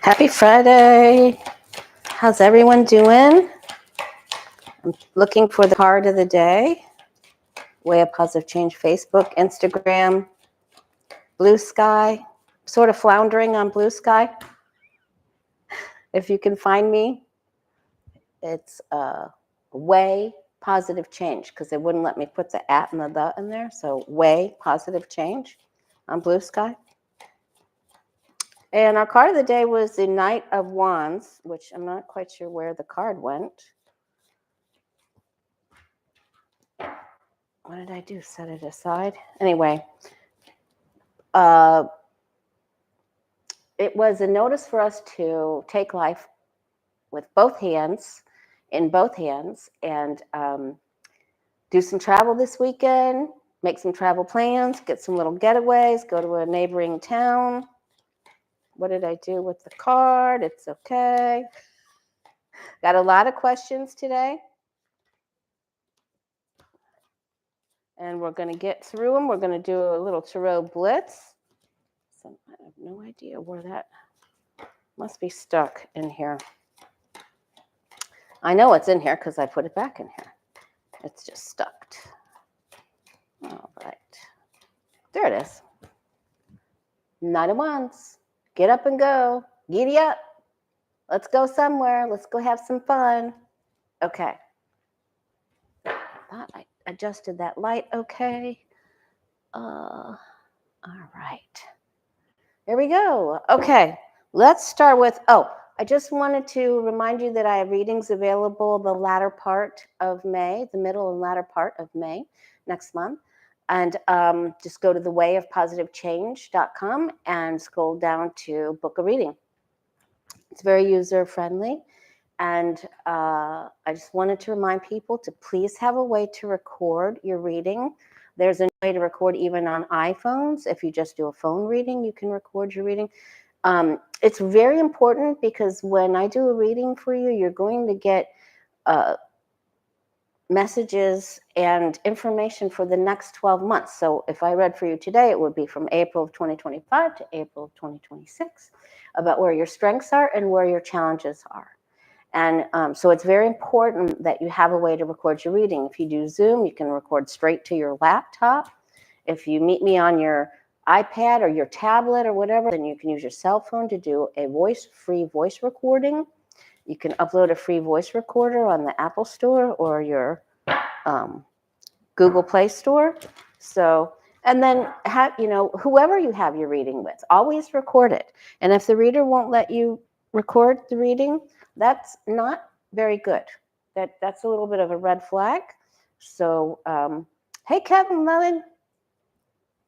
Happy Friday. How's everyone doing? I'm looking for the card of the day. Way of Positive Change, Facebook, Instagram, Blue Sky. Sort of floundering on Blue Sky. If you can find me, it's Way Positive Change, because they wouldn't let me put the at and the in there. So Way Positive Change on Blue Sky. And our card of the day was the Knight of Wands, which I'm not quite sure where the card went. What did I do? Set it aside? Anyway, it was a notice for us to take life with both hands, in both hands, and do some travel this weekend, make some travel plans, get some little getaways, go to a neighboring town. What did I do with the card? It's okay. Got a lot of questions today. And we're going to get through them. We're going to do a little tarot blitz. So I have no idea where that must be stuck in here. I know it's in here because I put it back in here. It's just stuck. All right. There it is. Knight of Wands. Get up and go. Giddy up. Let's go somewhere. Let's go have some fun. Okay. Thought I adjusted that light okay. All right. Here we go. Okay. Let's start with, I just wanted to remind you that I have readings available the latter part of May, the middle and latter part of May next month. And just go to thewayofpositivechange.com and scroll down to book a reading. It's very user-friendly. And I just wanted to remind people to please have a way to record your reading. There's a way to record even on iPhones. If you just do a phone reading, you can record your reading. It's very important because when I do a reading for you, you're going to get messages and information for the next 12 months. So if I read for you today, it would be from April of 2025 to April of 2026 about where your strengths are and where your challenges are. And so it's very important that you have a way to record your reading. If you do Zoom, you can record straight to your laptop. If you meet me on your iPad or your tablet or whatever, then you can use your cell phone to do a free voice recording. You can upload a free voice recorder on the Apple Store or your Google Play Store. So, and then whoever you have your reading with, always record it. And if the reader won't let you record the reading, that's not very good. That's a little bit of a red flag. So, hey, Kevin Levin.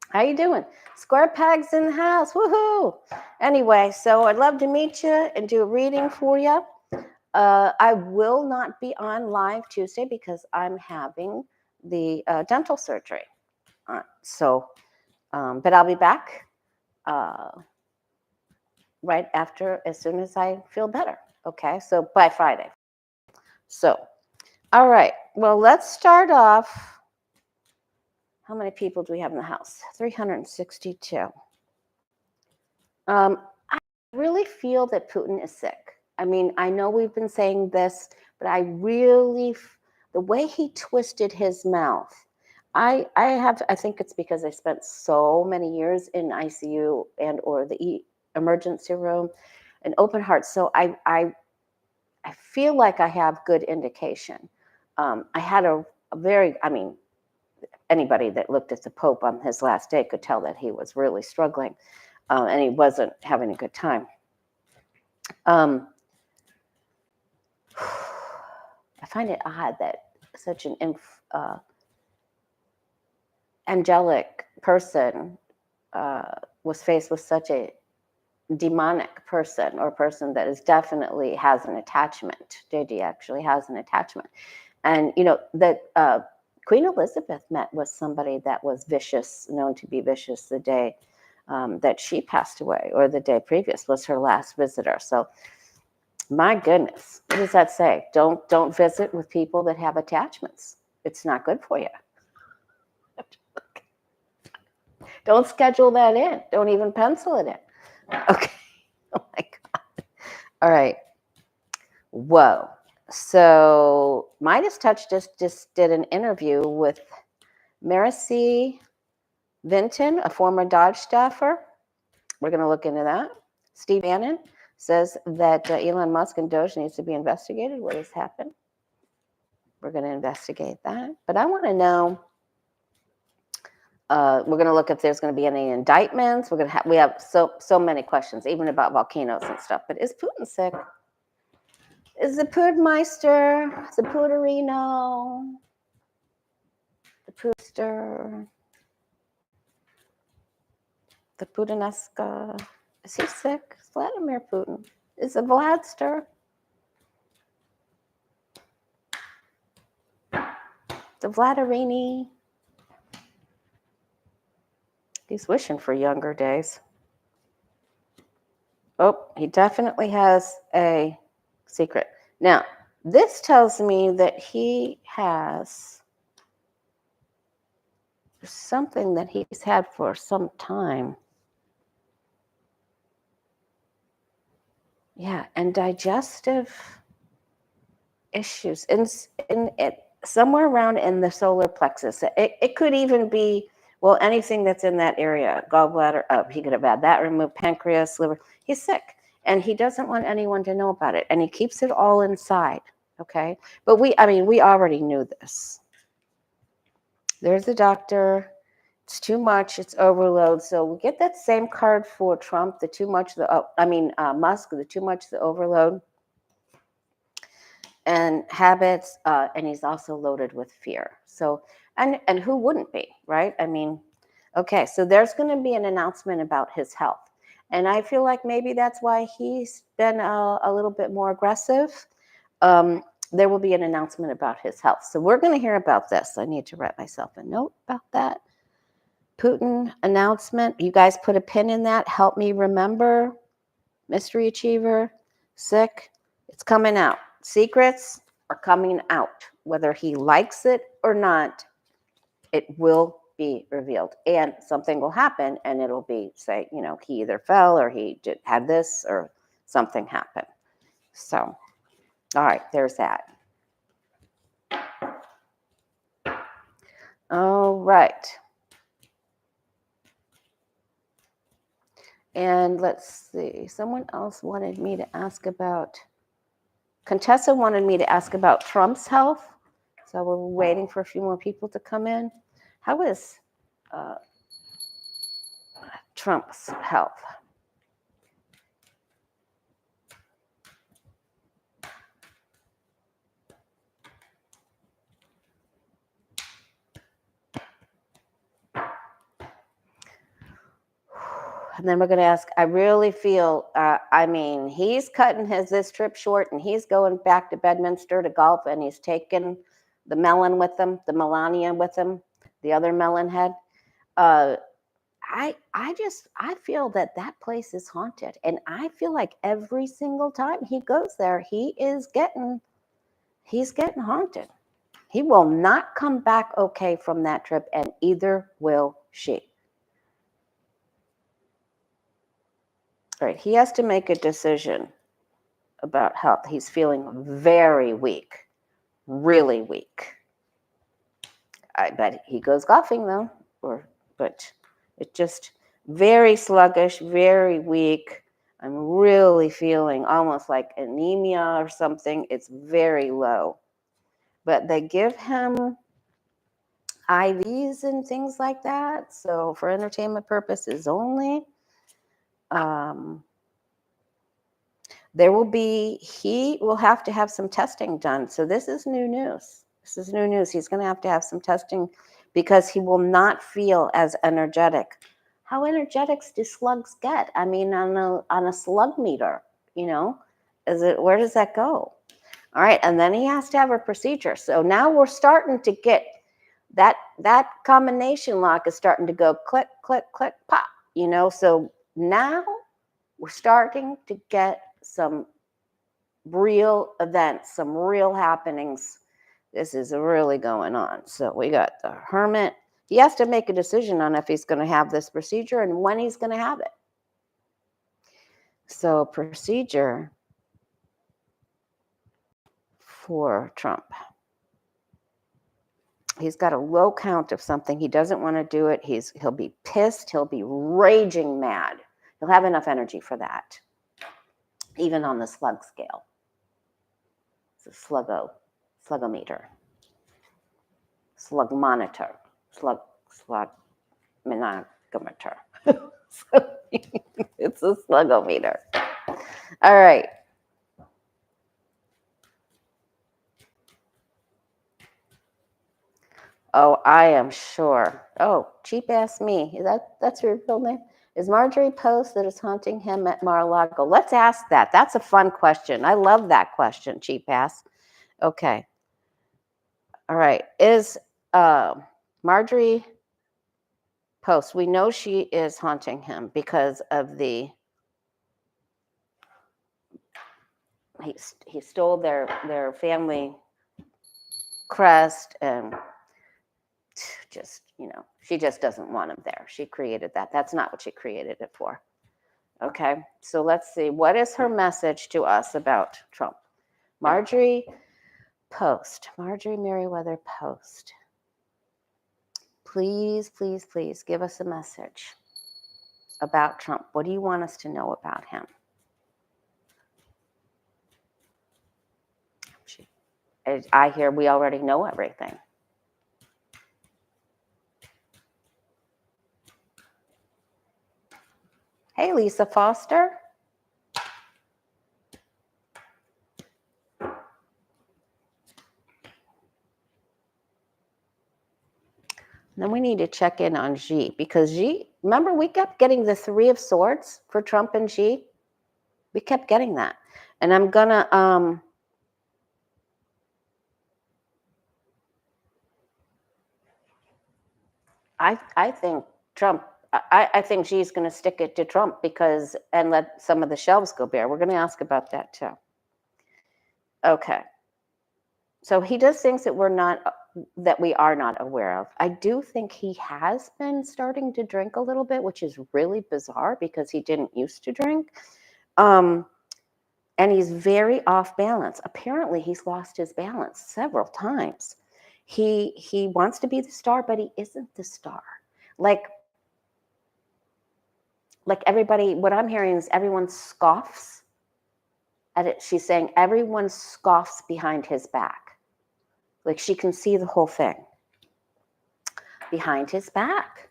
How you doing? Square Pegs in the house. Woohoo! Anyway, so I'd love to meet you and do a reading for you. I will not be on live Tuesday because I'm having the dental surgery. But I'll be back right after, as soon as I feel better. Okay, so by Friday. So, all right. Well, let's start off. How many people do we have in the house? 362. I really feel that Putin is sick. I mean, I know we've been saying this, but I really, the way he twisted his mouth, I think it's because I spent so many years in ICU and or the emergency room and open heart. So I feel like I have good indication. I had a very, anybody that looked at the Pope on his last day could tell that he was really struggling and he wasn't having a good time. I find it odd that such an angelic person was faced with such a demonic person, or a person that is definitely has an attachment. JD actually has an attachment. And, that Queen Elizabeth met with somebody that was vicious, known to be vicious the day that she passed away, or the day previous was her last visitor. So, my goodness, what does that say? Don't visit with people that have attachments. It's not good for you. Don't schedule that in. Don't even pencil it in. Okay. Oh my God. All right. Whoa. So Midas Touch just did an interview with Marjorie Vinton, a former DOGE staffer. We're going to look into that. Steve Bannon says that Elon Musk and DOGE needs to be investigated. What has happened? We're going to investigate that. But I want to know, we're going to look if there's going to be any indictments. We have so many questions, even about volcanoes and stuff. But is Putin sick? Is the Pudmeister, the Puderino, the Puster, the Pudineska, is he sick? Is Vladimir Putin? Is the Vladster? The Vladirini? He's wishing for younger days. Oh, he definitely has a secret. Now, this tells me that he has something that he's had for some time. Yeah, and digestive issues in it somewhere around in the solar plexus. It could even be, well, anything that's in that area. Gallbladder, he could have had that removed, pancreas, liver. He's sick, and he doesn't want anyone to know about it, and he keeps it all inside. Okay, but we already knew this. There's the doctor. It's too much. It's overload. So we get that same card for Trump. The too much. Musk. The too much. The overload. And habits. And he's also loaded with fear. So and who wouldn't be, right? I mean, okay. So there's going to be an announcement about his health, and I feel like maybe that's why he's been a little bit more aggressive. There will be an announcement about his health. So we're going to hear about this. I need to write myself a note about that. Putin announcement. You guys put a pin in that. Help me remember. Mystery Achiever. Sick. It's coming out. Secrets are coming out. Whether he likes it or not, it will be revealed. And something will happen, and it'll be, say, he either fell or he had this or something happened. So, all right, there's that. All right. And let's see, someone else wanted me to ask about, Contessa wanted me to ask about Trump's health. So we're waiting for a few more people to come in. How is Trump's health? And then we're going to ask, I really feel, he's cutting this trip short, and he's going back to Bedminster to golf, and he's taking the melon with him, the Melania with him, the other melon head. I feel that place is haunted. And I feel like every single time he goes there, he's getting haunted. He will not come back okay from that trip, and either will she. Right, he has to make a decision about health. He's feeling very weak, really weak. I bet he goes golfing though, but it's just very sluggish, very weak. I'm really feeling almost like anemia or something. It's very low. But they give him IVs and things like that. So for entertainment purposes only. He will have to have some testing done. So this is new news. He's going to have some testing because he will not feel as energetic. How energetic do slugs get? I mean, on a slug meter, where does that go? All right. And then he has to have a procedure. So now we're starting to get that combination lock is starting to go click, click, click, pop, so now we're starting to get some real events, some real happenings. This is really going on. So we got the Hermit. He has to make a decision on if he's going to have this procedure and when he's going to have it. So procedure for Trump. He's got a low count of something. He doesn't want to do it. He'll be pissed. He'll be raging mad. He'll have enough energy for that, even on the slug scale. It's a slugometer, slug monitor, slug manometer. It's a slugometer. All right. Oh, I am sure. Oh, cheap ass me. That's your real name? Is Marjorie Post that is haunting him at Mar-a-Lago? Let's ask that. That's a fun question. I love that question, cheap ass. Okay. All right. Is Marjorie Post, we know she is haunting him because of he stole their family crest, and just, she just doesn't want him there. She created that. That's not what she created it for. Okay, so let's see. What is her message to us about Trump? Marjorie Merriweather Post. Please, please, please give us a message about Trump. What do you want us to know about him? I hear we already know everything. Hey, Lisa Foster. Then we need to check in on Xi, because Xi, remember we kept getting the 3 of Swords for Trump and Xi? We kept getting that. And I'm gonna, I think Trump, I think Xi's gonna stick it to Trump and let some of the shelves go bare. We're gonna ask about that too. Okay. So he does things that we are not aware of. I do think he has been starting to drink a little bit, which is really bizarre because he didn't used to drink. And he's very off balance. Apparently, he's lost his balance several times. He wants to be the star, but he isn't the star. Like everybody, what I'm hearing is everyone scoffs at it. She's saying everyone scoffs behind his back. Like she can see the whole thing behind his back.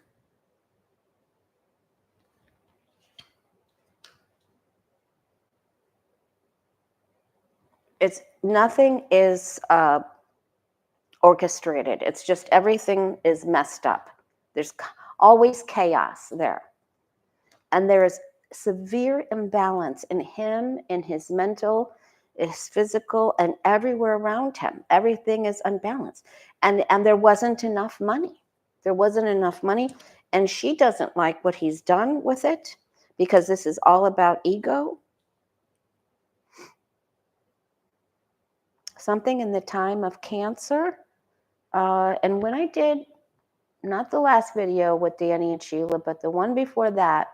Nothing is orchestrated. It's just everything is messed up. There's always chaos there. And there is severe imbalance in him, in his mental, his physical, and everywhere around him. Everything is unbalanced. And there wasn't enough money. There wasn't enough money. And she doesn't like what he's done with it, because this is all about ego. Something in the time of Cancer. And when I did, not the last video with Danny and Sheila, but the one before that,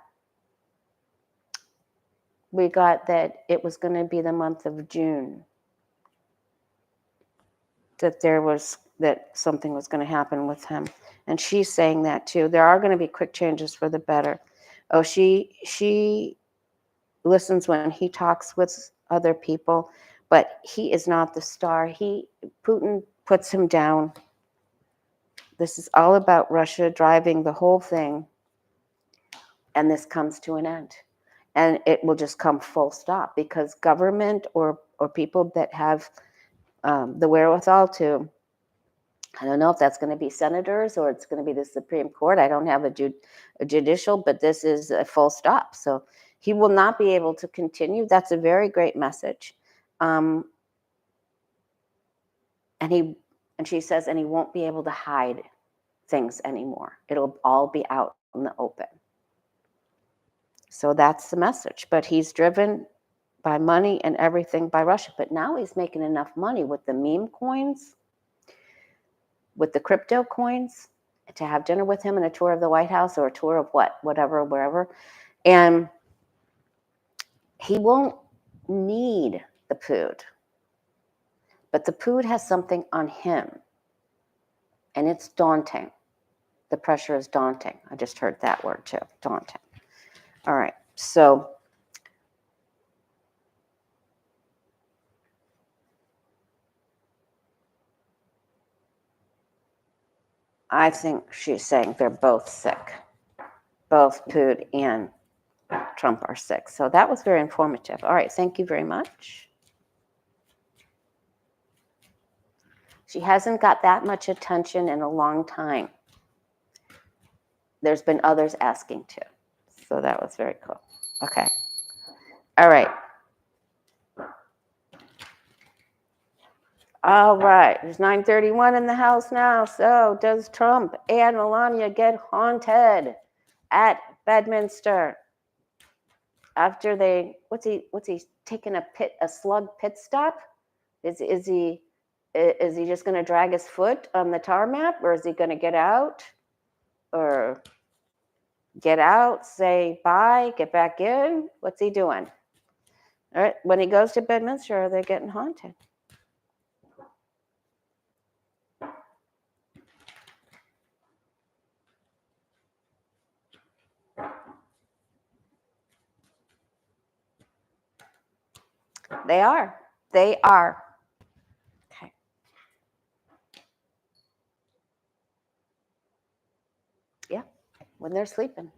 we got that it was going to be the month of June, that something was going to happen with him. And she's saying that too. There are going to be quick changes for the better. Oh, she listens when he talks with other people, but he is not the star. Putin puts him down. This is all about Russia driving the whole thing, and this comes to an end. And it will just come full stop, because government or people that have the wherewithal to, I don't know if that's going to be senators or it's going to be the Supreme Court. I don't have a judicial, but this is a full stop. So he will not be able to continue. That's a very great message. And she says, and he won't be able to hide things anymore. It'll all be out in the open. So that's the message. But he's driven by money and everything by Russia. But now he's making enough money with the meme coins, with the crypto coins, to have dinner with him and a tour of the White House, or a tour of whatever, wherever. And he won't need the food. But the Pood has something on him, and it's daunting. The pressure is daunting. I just heard that word too, daunting. All right, so I think she's saying they're both sick. Both Pood and Trump are sick. So that was very informative. All right, thank you very much. She hasn't got that much attention in a long time. There's been others asking too. So that was very cool. Okay. All right. All right. There's 9:31 in the house now. So does Trump and Melania get haunted at Bedminster? After they, what's he taking a slug pit stop? Is he just going to drag his foot on the tarmac, or is he going to get out, or get out, say bye, get back in? What's he doing? All right, when he goes to Bedminster, are they getting haunted? They are. They are. Okay. Yeah, when they're sleeping.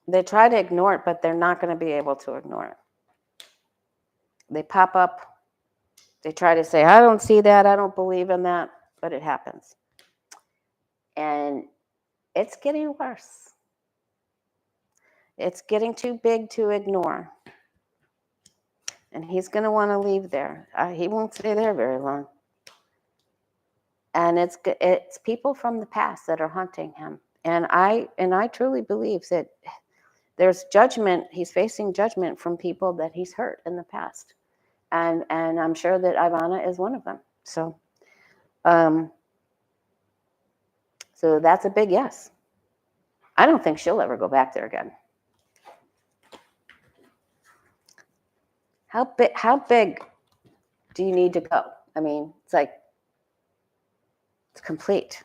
They try to ignore it, but they're not going to be able to ignore it. They pop up. They try to say, I don't see that. I don't believe in that. But it happens. And it's getting worse. It's getting too big to ignore. And he's going to want to leave there. He won't stay there very long. And it's people from the past that are haunting him. And I truly believe that there's judgment. He's facing judgment from people that he's hurt in the past. And I'm sure that Ivana is one of them. So that's a big yes. I don't think she'll ever go back there again. How big do you need to go? I mean, it's complete.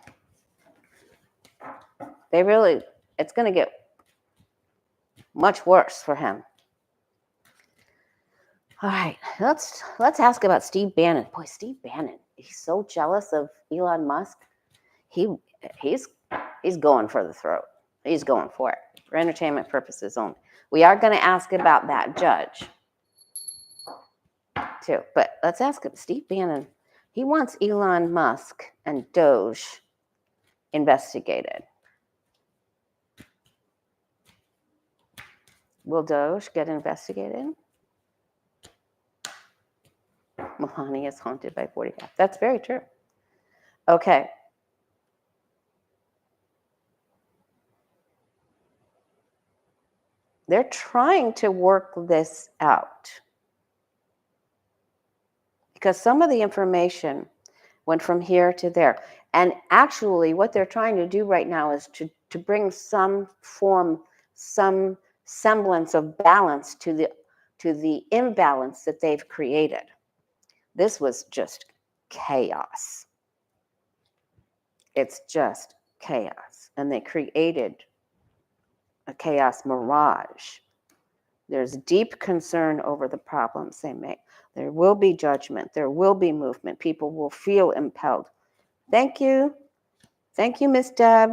It's going to get much worse for him. All right, let's ask about Steve Bannon. Boy, Steve Bannon, he's so jealous of Elon Musk. He's going for the throat. He's going for it for entertainment purposes only. We are going to ask about that judge too, but let's ask him. Steve Bannon, he wants Elon Musk and DOGE investigated. Will DOGE get investigated? Melania is haunted by 40 cats. That's very true. Okay. They're trying to work this out because some of the information went from here to there. And actually, what they're trying to do right now is to bring some semblance of balance to the imbalance that they've created. This was just chaos. It's just chaos. And they created a chaos mirage. There's deep concern over the problems they make. There will be judgment. There will be movement. People will feel impelled. Thank you. Thank you, Miss Deb.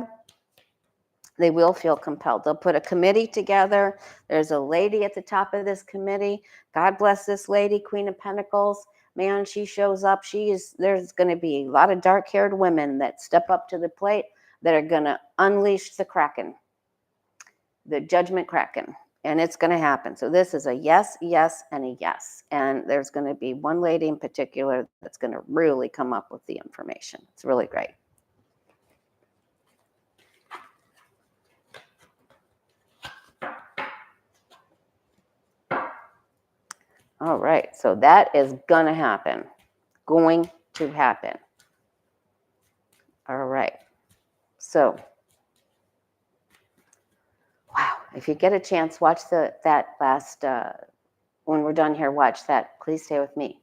They will feel compelled. They'll put a committee together. There's a lady at the top of this committee. God bless this lady, Queen of Pentacles. Man, she shows up. There's going to be a lot of dark-haired women that step up to the plate that are going to unleash the Kraken, the judgment Kraken, and it's going to happen. So this is a yes, yes, and a yes. And there's going to be one lady in particular that's going to really come up with the information. It's really great. All right, so that is going to happen. Going to happen. All right. So, wow. If you get a chance, watch that last, when we're done here, watch that. Please stay with me.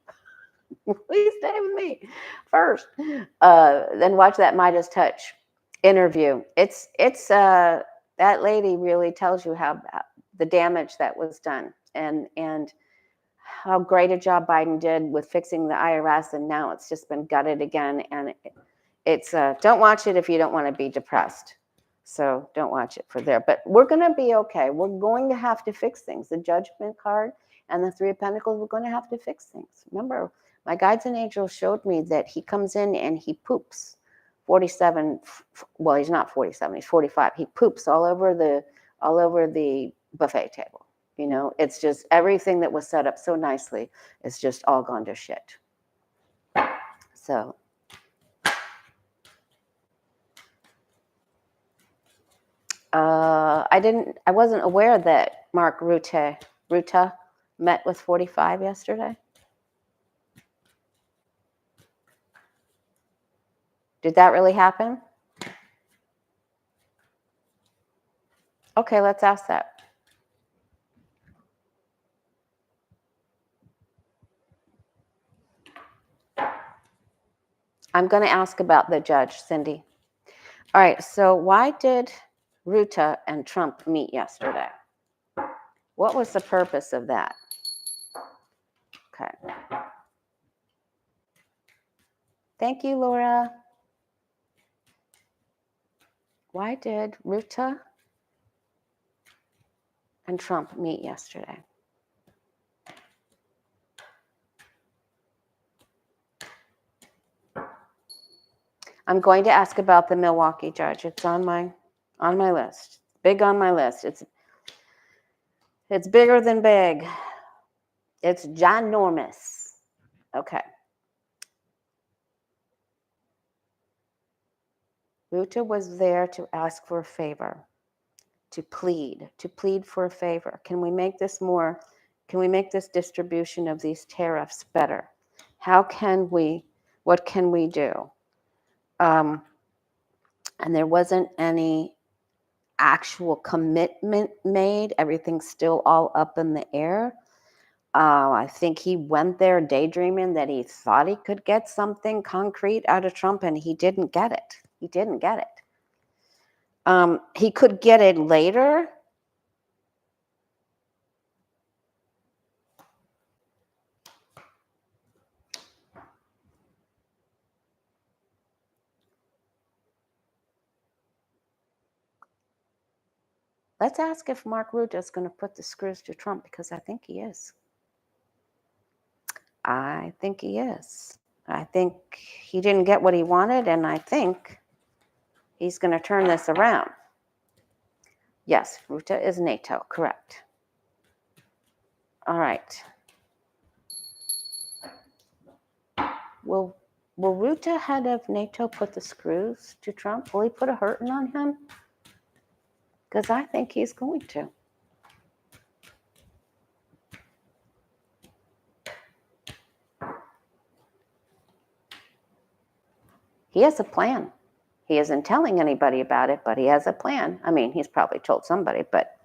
Please stay with me first. Then watch that Midas Touch interview. It's that lady really tells you how the damage that was done and how great a job Biden did with fixing the IRS, and now it's just been gutted again. And it's don't watch it if you don't want to be depressed. So don't watch it for there. But we're going to be okay. We're going to have to fix things. The Judgment card and the Three of Pentacles, we're going to have to fix things. Remember, my guides and angels showed me that he comes in and he poops 47. Well, he's not 47. He's 45. He poops all over the buffet table. You know, it's just everything that was set up so nicely. It's just all gone to shit. So. I wasn't aware that Mark Rutte met with 45 yesterday. Did that really happen? Okay, let's ask that. I'm going to ask about the judge, Cindy. All right, so why did Rutte and Trump meet yesterday? What was the purpose of that? Okay. Thank you, Laura. Why did Rutte and Trump meet yesterday? I'm going to ask about the Milwaukee judge. It's on my list. Big on my list. It's bigger than big. It's ginormous. Okay. Rutte was there to ask for a favor, to plead for a favor. Can we make this distribution of these tariffs better? What can we do? And there wasn't any actual commitment made. Everything's still all up in the air. I think he went there daydreaming that he thought he could get something concrete out of Trump, and he didn't get it. He could get it later. Let's ask if Mark Rutte is going to put the screws to Trump, because I think he is. I think he didn't get what he wanted, and I think he's going to turn this around. Yes, Rutte is NATO, correct. All right. Will Rutte, head of NATO, put the screws to Trump? Will he put a hurting on him? Because I think he's going to. He has a plan. He isn't telling anybody about it, but he has a plan. I mean, he's probably told somebody, but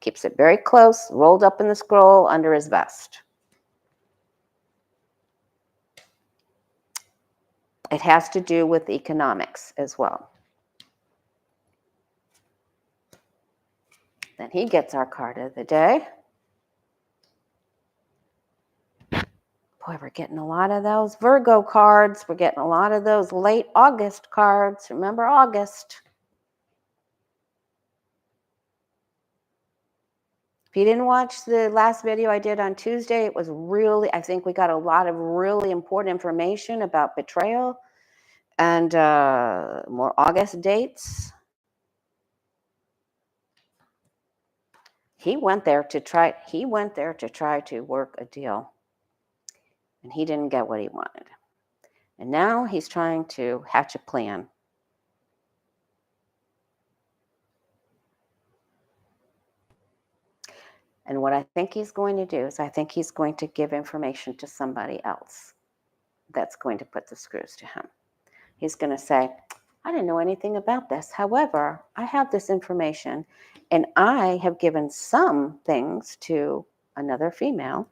keeps it very close, rolled up in the scroll under his vest. It has to do with economics as well. Then he gets our card of the day. Boy, we're getting a lot of those Virgo cards. We're getting a lot of those late August cards. Remember August. If you didn't watch the last video I did on Tuesday, it was really, I think we got a lot of really important information about betrayal and more August dates. He went there to try to work a deal, and he didn't get what he wanted. And now he's trying to hatch a plan. And what I think he's going to do is I think he's going to give information to somebody else that's going to put the screws to him. He's going to say, I didn't know anything about this. However, I have this information and I have given some things to another female,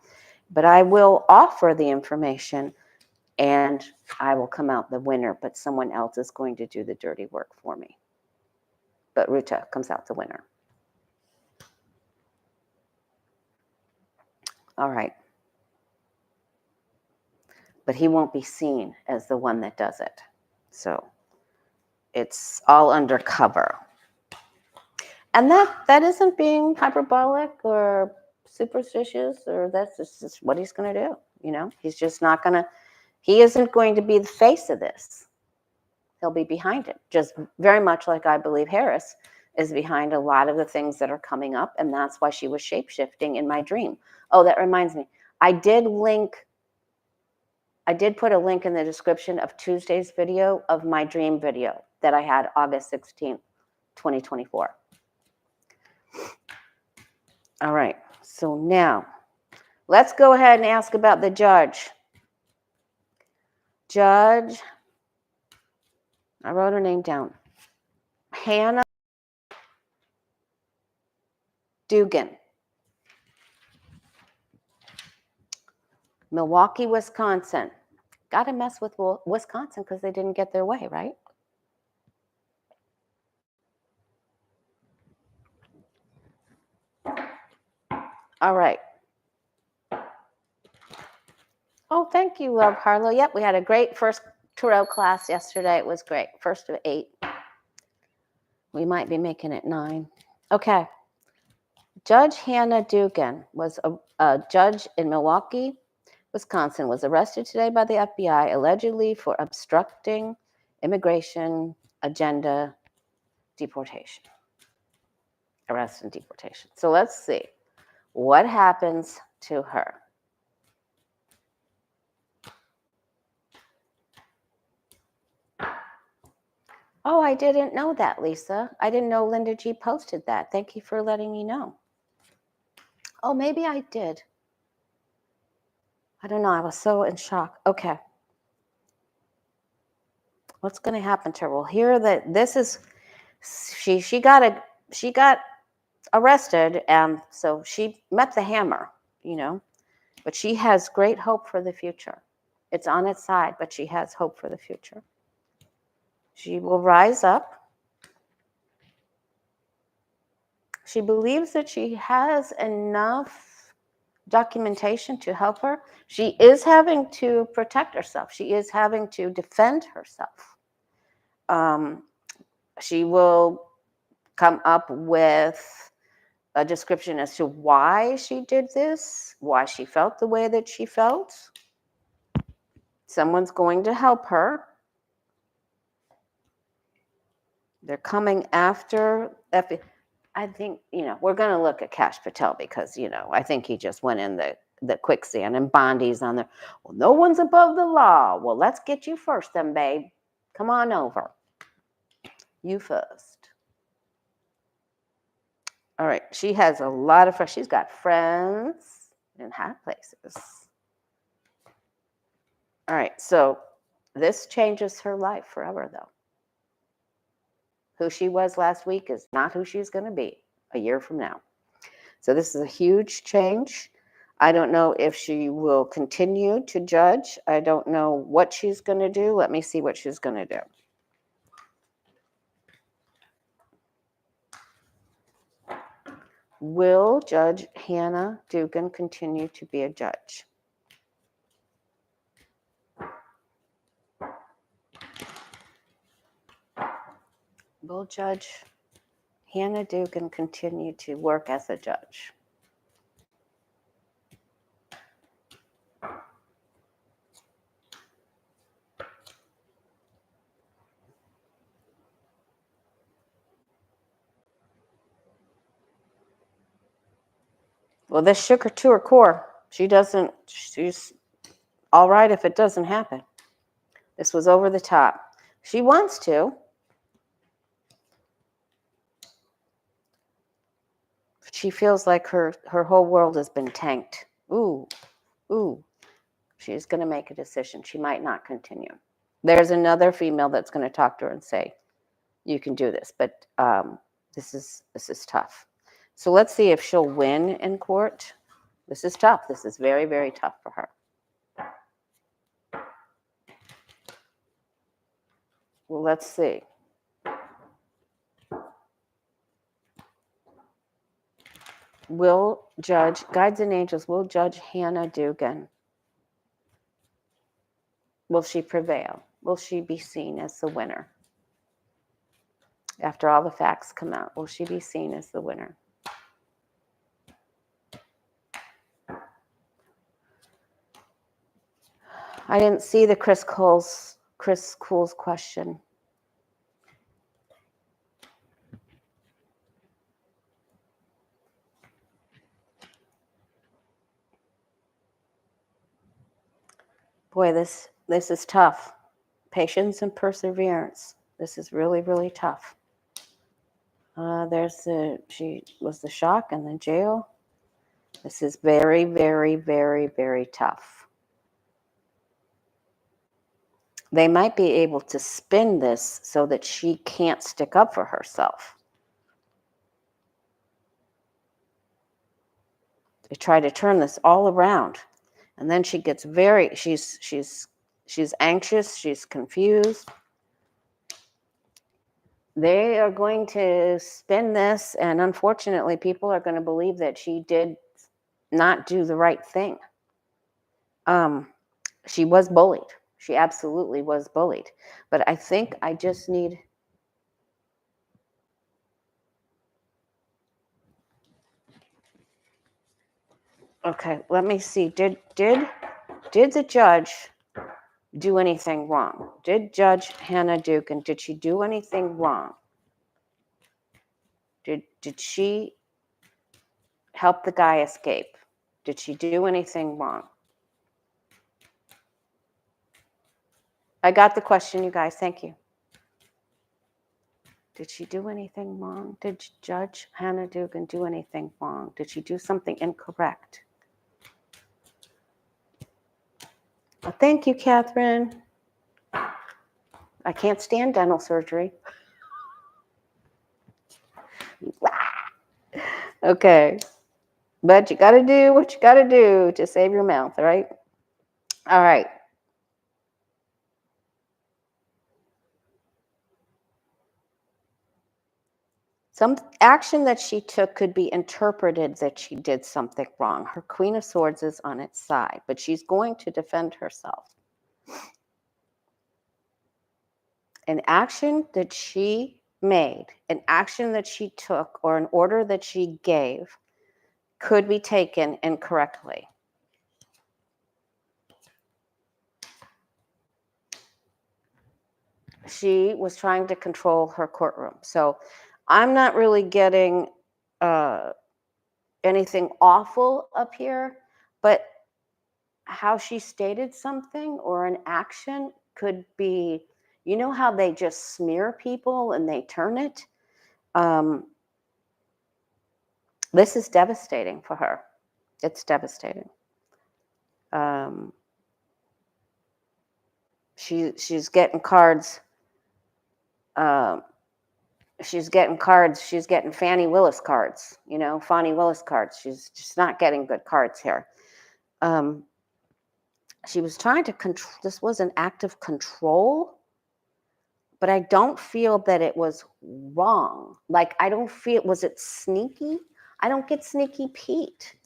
but I will offer the information and I will come out the winner, but someone else is going to do the dirty work for me. But Ruta comes out the winner. All right. But he won't be seen as the one that does it. So it's all undercover. And that isn't being hyperbolic or superstitious, or that's just what he's going to do. You know, he's just not going to, he isn't going to be the face of this. He'll be behind it, just very much like I believe Harris is behind a lot of the things that are coming up. And that's why she was shape-shifting in my dream. Oh, that reminds me. I did put a link in the description of Tuesday's video of my dream video that I had August 16th, 2024. All right, so now let's go ahead and ask about the judge. Judge, I wrote her name down. Hannah Dugan. Milwaukee, Wisconsin. Got to mess with Wisconsin because they didn't get their way, right? All right. Oh, thank you, Love Harlow. Yep, we had a great first tarot class yesterday. It was great. First of 8. We might be making it 9. Okay. Judge Hannah Dugan was a judge in Milwaukee, Wisconsin, was arrested today by the FBI allegedly for obstructing immigration agenda deportation. Arrest and deportation. So let's see what happens to her. Oh, I didn't know that, Lisa. I didn't know Linda G posted that. Thank you for letting me know. Oh, maybe I did. I don't know. I was so in shock. Okay. What's going to happen to her? Well, here that this is she got arrested, and so she met the hammer, you know. But she has great hope for the future. It's on its side, but she has hope for the future. She will rise up. She believes that she has enough documentation to help her. She is having to protect herself. She is having to defend herself. She will come up with a description as to why she did this, why she felt the way that she felt. Someone's going to help her. They're coming after. I think, we're going to look at Kash Patel because, I think he just went in the quicksand, and Bondi's on there. Well, no one's above the law. Well, let's get you first then, babe. Come on over. You first. All right. She has a lot of friends. She's got friends in high places. All right. So this changes her life forever, though. Who she was last week is not who she's going to be a year from now. So this is a huge change. I don't know if she will continue to judge. I don't know what she's going to do. Let me see what she's going to do. Will Judge Hannah Dugan continue to be a judge? Will Judge Hannah Dugan continue to work as a judge? Well, this shook her to her core. She's all right if it doesn't happen. This was over the top. She wants to. She feels like her whole world has been tanked. Ooh. She's going to make a decision. She might not continue. There's another female that's going to talk to her and say, you can do this, but this is tough. So let's see if she'll win in court. This is tough. This is very, very tough for her. Well, let's see. Will Judge, Guides and Angels, will Judge Hannah Dugan, will she prevail? Will she be seen as the winner? After all the facts come out, will she be seen as the winner? I didn't see the Chris Coles question. Boy, this is tough. Patience and perseverance. This is really, really tough. She was the shock and the jail. This is very, very, very, very tough. They might be able to spin this so that she can't stick up for herself. They try to turn this all around. And then she gets she's anxious, she's confused. They are going to spin this, and unfortunately, people are going to believe that she did not do the right thing. She was bullied. She absolutely was bullied. But I think I just need... Okay, let me see. Did the judge do anything wrong? Did Judge Hannah Dugan, did she do anything wrong? Did she help the guy escape? Did she do anything wrong? I got the question, you guys. Thank you. Did she do anything wrong? Did Judge Hannah Dugan do anything wrong? Did she do something incorrect? Well, thank you, Catherine. I can't stand dental surgery. Okay. But you got to do what you got to do to save your mouth, right? All right. Some action that she took could be interpreted that she did something wrong. Her Queen of Swords is on its side, but she's going to defend herself. An action that she made, an action that she took, or an order that she gave could be taken incorrectly. She was trying to control her courtroom. So I'm not really getting anything awful up here, but how she stated something or an action could be, you know how they just smear people and they turn it? This is devastating for her. It's devastating. She's getting cards. She's getting cards. She's getting Fannie Willis cards. You know, Fannie Willis cards. She's just not getting good cards here. She was trying to control. This was an act of control, but I don't feel that it was wrong. Like, I don't feel, was it sneaky? I don't get sneaky Pete.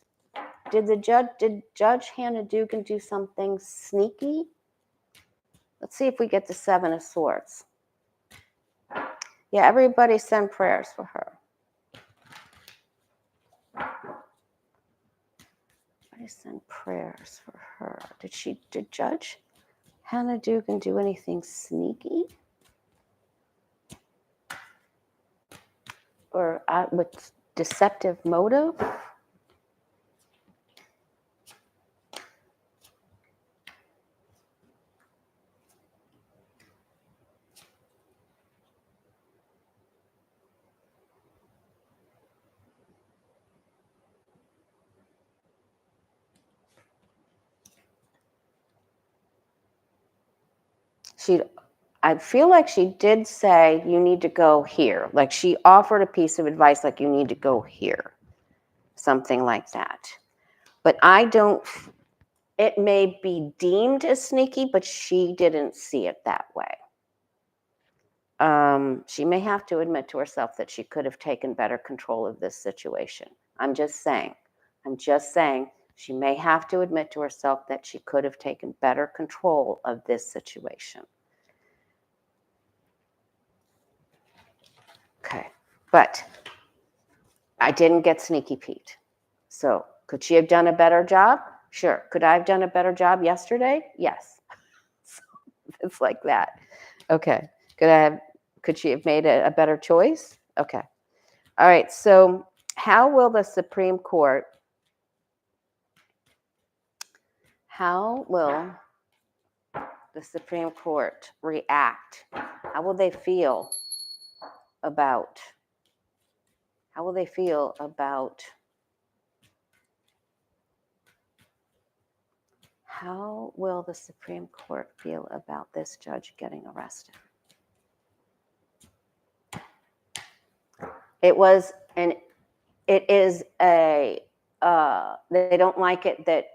Did Judge Hannah Dugan do something sneaky? Let's see if we get the Seven of Swords. Yeah, everybody send prayers for her. Everybody send prayers for her. Did Judge Hannah Dugan do anything sneaky? Or with deceptive motive? I feel like she did say you need to go here. Like she offered a piece of advice like you need to go here. Something like that. But it may be deemed as sneaky, but she didn't see it that way. She may have to admit to herself that she could have taken better control of this situation. I'm just saying she may have to admit to herself that she could have taken better control of this situation. Okay, but I didn't get Sneaky Pete. So could she have done a better job? Sure. Could I have done a better job yesterday? Yes. So it's like that. Okay. Could she have made a better choice? Okay. All right. So how will the Supreme Court react? How will they feel about how will the Supreme Court feel about this judge getting arrested? They don't like it that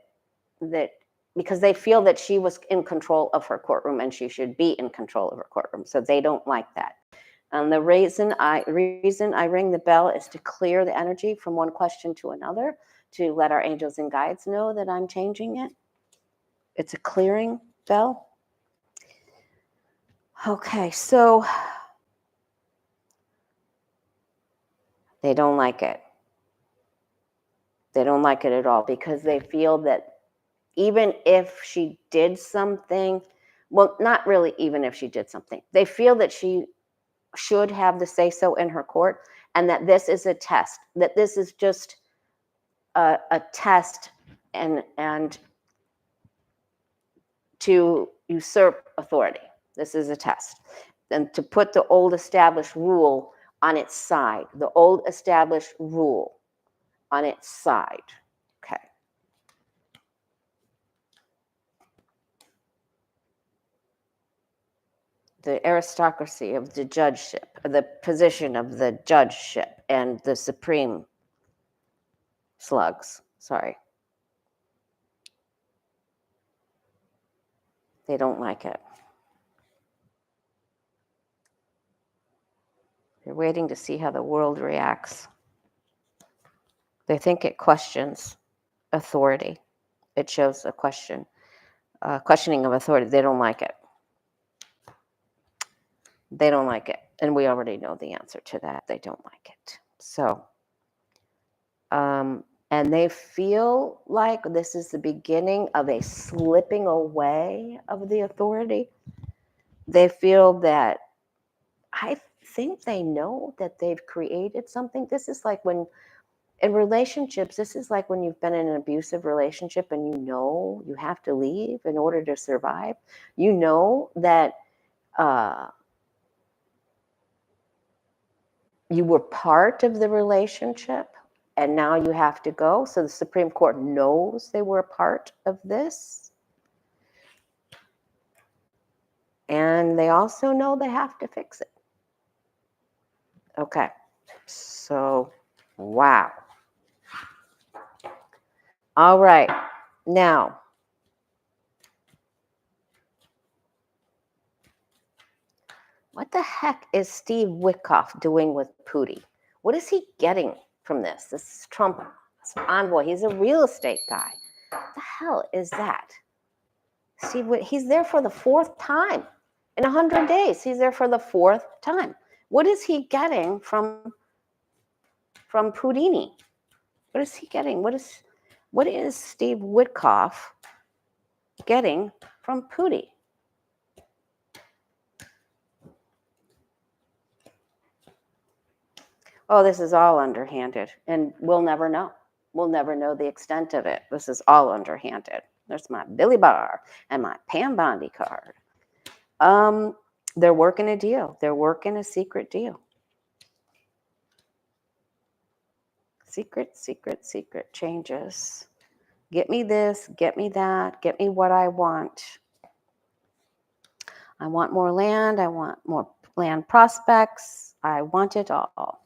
because they feel that she was in control of her courtroom and she should be in control of her courtroom. So they don't like that. And the reason I ring the bell is to clear the energy from one question to another, to let our angels and guides know that I'm changing it. It's a clearing bell. Okay, so they don't like it. They don't like it at all because they feel that even if she did something, well, not really even if she did something, they feel that she should have the say-so in her court, and that this is a test, that this is just a test and to usurp authority. This is a test. And to put the old established rule on its side, the old established rule on its side. Okay. The aristocracy of the judgeship, the position of the judgeship and the supreme slugs. Sorry. They don't like it. They're waiting to see how the world reacts. They think it questions authority. It shows a questioning of authority. They don't like it. They don't like it. And we already know the answer to that. They don't like it. So, and they feel like this is the beginning of a slipping away of the authority. They feel that, I think they know that they've created something. This is like when, in relationships, this is like when you've been in an abusive relationship and you know you have to leave in order to survive. You know that you were part of the relationship and now you have to go. So the Supreme Court knows they were a part of this. And they also know they have to fix it. Okay. So, wow. All right. Now, what the heck is Steve Witoff doing with Putin? What is he getting from this? This is Trump's envoy. He's a real estate guy. What the hell is that? Steve, he's there for the fourth time. In 100 days, he's there for the fourth time. What is he getting from Putin? What is he getting? What is Steve Witoff getting from Putin? Oh, this is all underhanded, and we'll never know. We'll never know the extent of it. This is all underhanded. There's my Billy Bar and my Pam Bondi card. They're working a deal. They're working a secret deal. Secret changes. Get me this, get me that, get me what I want. I want more land. I want more land prospects. I want it all.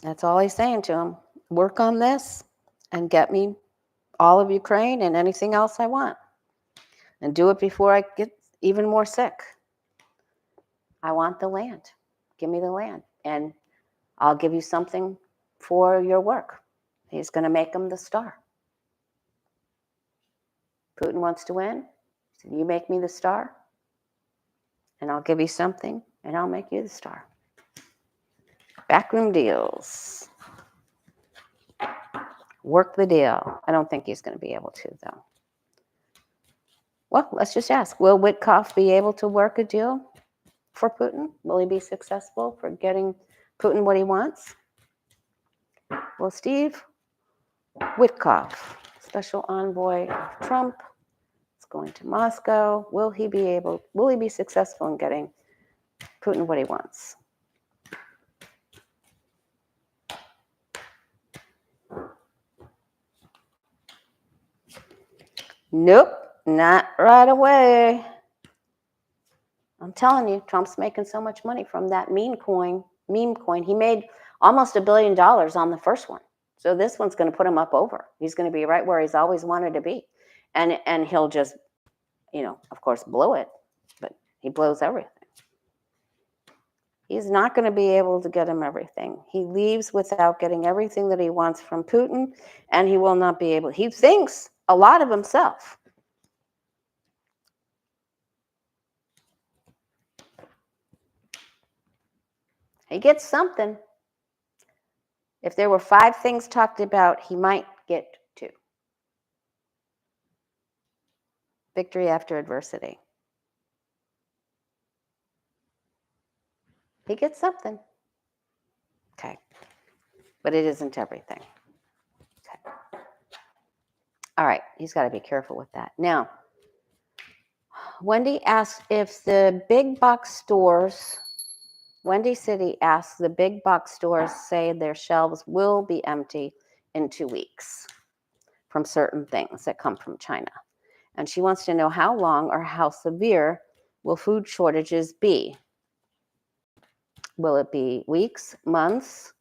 That's all he's saying to him. Work on this and get me all of Ukraine and anything else I want. And do it before I get even more sick. I want the land. Give me the land. And I'll give you something for your work. He's going to make him the star. Putin wants to win. So you make me the star, and I'll give you something, and I'll make you the star. Backroom deals. Work the deal. I don't think he's going to be able to, though. Well, let's just ask. Will Witoff be able to work a deal for Putin? Will he be successful for getting Putin what he wants? Well, Steve Witkoff, special envoy of Trump, is going to Moscow. Will he be successful in getting Putin what he wants? Nope, not right away. I'm telling you, Trump's making so much money from that meme coin. He made almost $1 billion on the first one. So this one's going to put him up over. He's going to be right where he's always wanted to be. And he'll just, of course, blow it. But he blows everything. He's not going to be able to get him everything. He leaves without getting everything that he wants from Putin, and he will not be able. He thinks a lot of himself. He gets something. If there were 5 things talked about, he might get 2. Victory after adversity. He gets something. Okay. But it isn't everything. Okay. All right. He's got to be careful with that. Now, Wendy asked if the big box stores, Wendy City asked the big box stores say their shelves will be empty in 2 weeks from certain things that come from China. And she wants to know how long or how severe will food shortages be? Will it be weeks, months?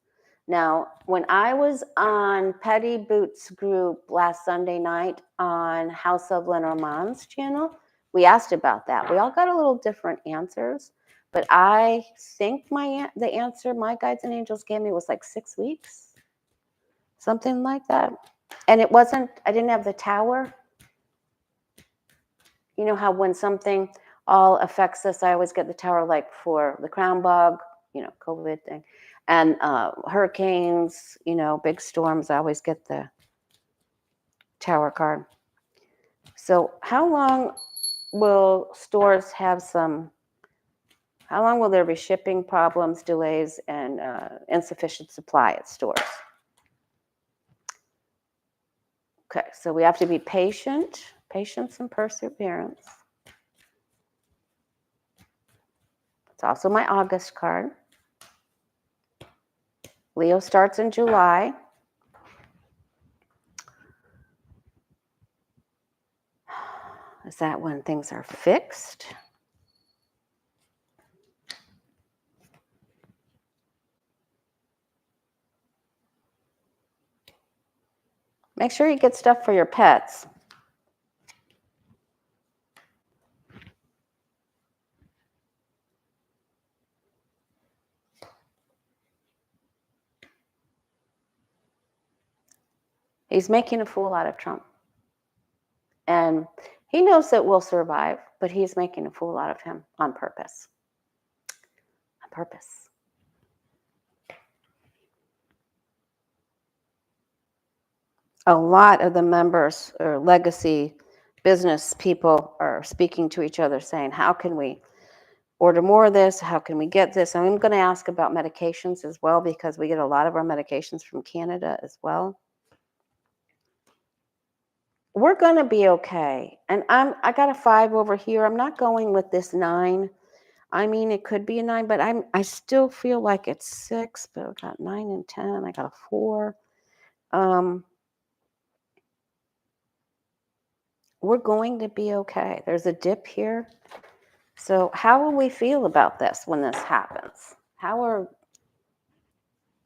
Now, when I was on Petty Boots group last Sunday night on House of Lenormand's channel, we asked about that. We all got a little different answers, but I think the answer my guides and angels gave me was like 6 weeks, something like that. And I didn't have the tower. You know how when something all affects us, I always get the tower, like for the crown bug, COVID thing, and hurricanes, big storms, I always get the tower card. So how long will stores have how long will there be shipping problems, delays, and insufficient supply at stores? Okay, so we have to be patient, patience and perseverance. It's also my August card. Leo starts in July. Is that when things are fixed? Make sure you get stuff for your pets. He's making a fool out of Trump. And he knows that we'll survive, but he's making a fool out of him on purpose. On purpose. A lot of the members or legacy business people are speaking to each other saying, how can we order more of this? How can we get this? And I'm going to ask about medications as well, because we get a lot of our medications from Canada as well. We're going to be okay. And I got a 5 over here. I'm not going with this 9. I mean, it could be a 9, but I still feel like it's 6, but I got 9 and 10. I got a 4. we're going to be okay. There's a dip here. So how will we feel about this when this happens? How will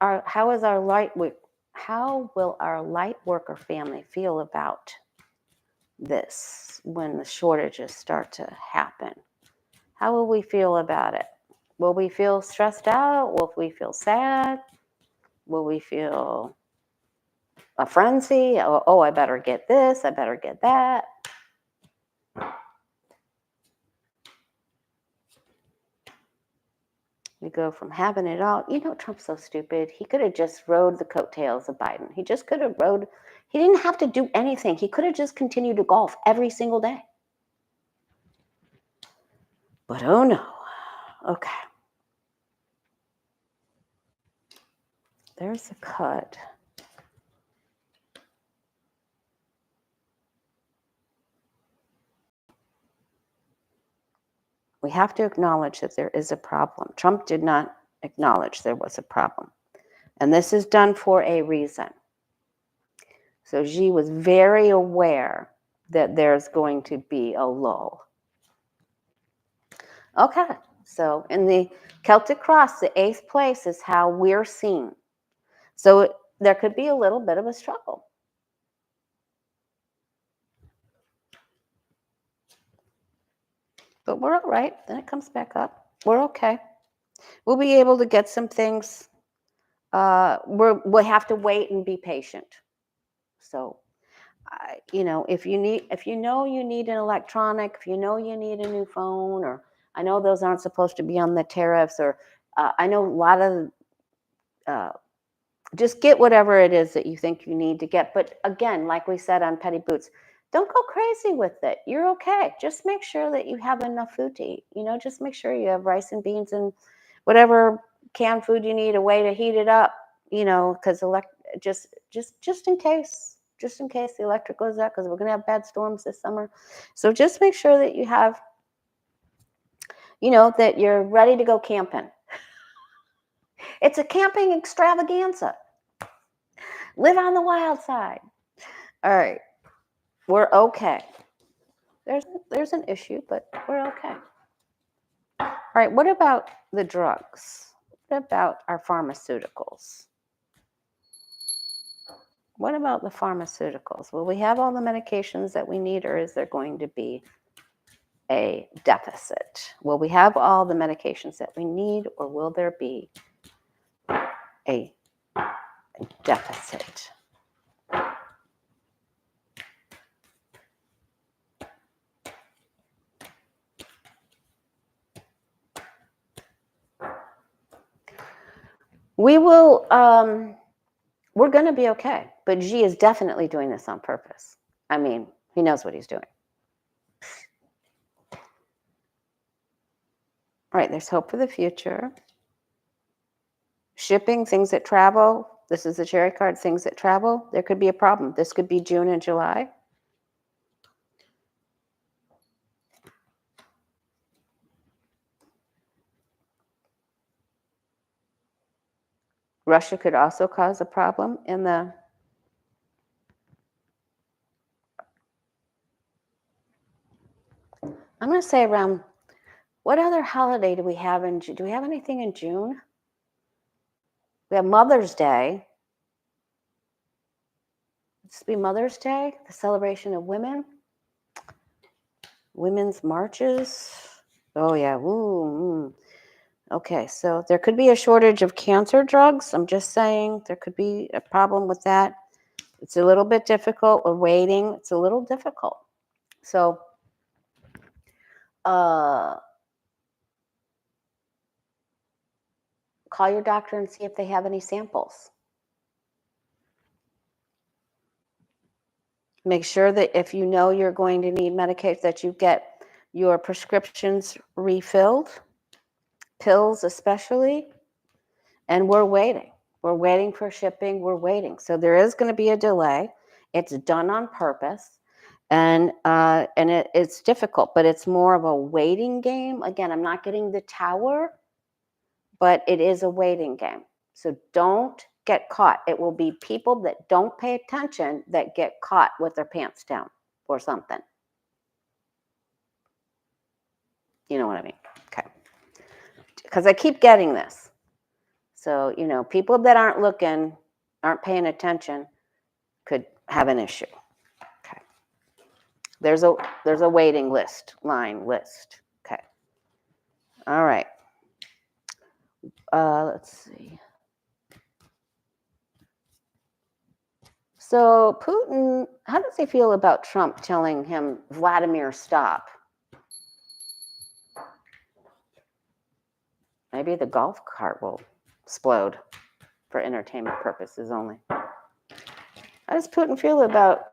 our light worker family feel about this when the shortages start to happen? How will we feel about it? Will we feel stressed out? Will we feel sad? Will we feel a frenzy? Oh, I better get this, I better get that. We go from having it all. Trump's so stupid. He could have just rode the coattails of Biden. He just could have he didn't have to do anything. He could have just continued to golf every single day. But oh no. Okay. There's a cut. We have to acknowledge that there is a problem. Trump did not acknowledge there was a problem. And this is done for a reason. So Xi was very aware that there's going to be a lull. Okay, so in the Celtic Cross, the 8th place is how we're seen. So there could be a little bit of a struggle. But we're all right. Then it comes back up. We're okay. We'll be able to get some things. We'll have to wait and be patient. So, if you know you need an electronic, if you know you need a new phone, or I know those aren't supposed to be on the tariffs, or I know a lot of, just get whatever it is that you think you need to get. But again, like we said on Petty Boots, don't go crazy with it. You're okay. Just make sure that you have enough food to eat. Just make sure you have rice and beans and whatever canned food you need, a way to heat it up, because just in case the electric goes out, because we're going to have bad storms this summer. So just make sure that you have, that you're ready to go camping. It's a camping extravaganza. Live on the wild side. All right. We're okay. There's an issue, but we're okay. All right. What about the drugs? What about our pharmaceuticals? What about the pharmaceuticals? Will we have all the medications that we need, or is there going to be a deficit? Will we have all the medications that we need, or will there be a deficit? We will, we're going to be okay. But Xi is definitely doing this on purpose. I mean, he knows what he's doing. All right, there's hope for the future. Shipping, things that travel. This is the cherry card, things that travel. There could be a problem. This could be June and July. Russia could also cause a problem in the I'm going to say around, what other holiday do we have in June? Do we have anything in June? We have Mother's Day. This be Mother's Day, the celebration of women. Women's marches. Oh, yeah. Ooh. Okay, so there could be a shortage of cancer drugs. I'm just saying there could be a problem with that. It's a little bit difficult. We're waiting. It's a little difficult. So, call your doctor and see if they have any samples. Make sure that if you know you're going to need medication, that you get your prescriptions refilled, pills especially, and we're waiting. We're waiting for shipping. We're waiting. So there is going to be a delay. It's done on purpose, and it's difficult, but it's more of a waiting game. Again, I'm not getting the tower, but it is a waiting game. So don't get caught. It will be people that don't pay attention that get caught with their pants down or something. You know what I mean? Okay. Because I keep getting this. So, people that aren't looking, aren't paying attention, could have an issue. Okay. There's a waiting line list. Okay. All right. Let's see. So Putin, how does he feel about Trump telling him, Vladimir, stop? Maybe the golf cart will explode for entertainment purposes only. How does Putin feel about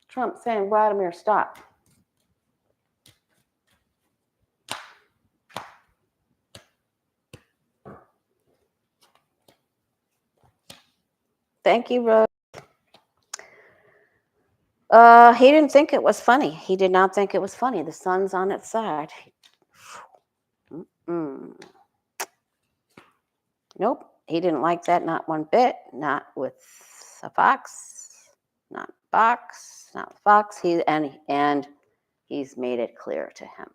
Trump saying, Vladimir, stop? Thank you, Rose. He didn't think it was funny. He did not think it was funny. The sun's on its side. Nope. He didn't like that, not one bit. Not with a fox, not Fox, not Fox. And he's made it clear to him.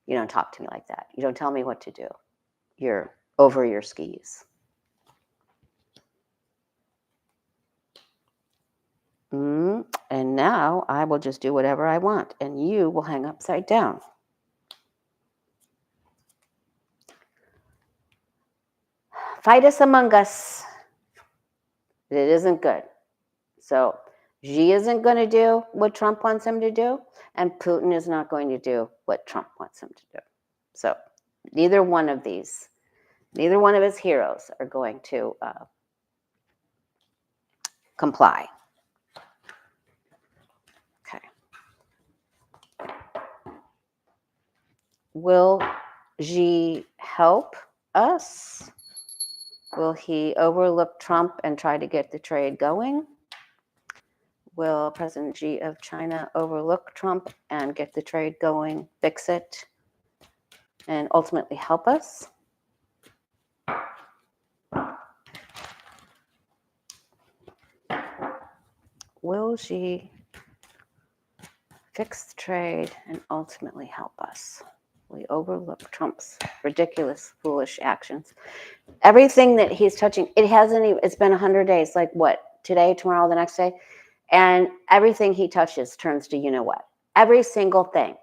You don't talk to me like that. You don't tell me what to do. You're over your skis. And now I will just do whatever I want, and you will hang upside down. Fight us among us. It isn't good. So Xi isn't going to do what Trump wants him to do, and Putin is not going to do what Trump wants him to do. So neither one of his heroes are going to comply. Okay. Will Xi help us? Will he overlook Trump and try to get the trade going? Will President Xi of China overlook Trump and get the trade going, fix it, and ultimately help us? Will Xi fix the trade and ultimately help us? We overlook Trump's ridiculous, foolish actions. Everything that he's touching, it's been 100 days, like what, today, tomorrow, the next day? And everything he touches turns to you-know-what. Every single thing.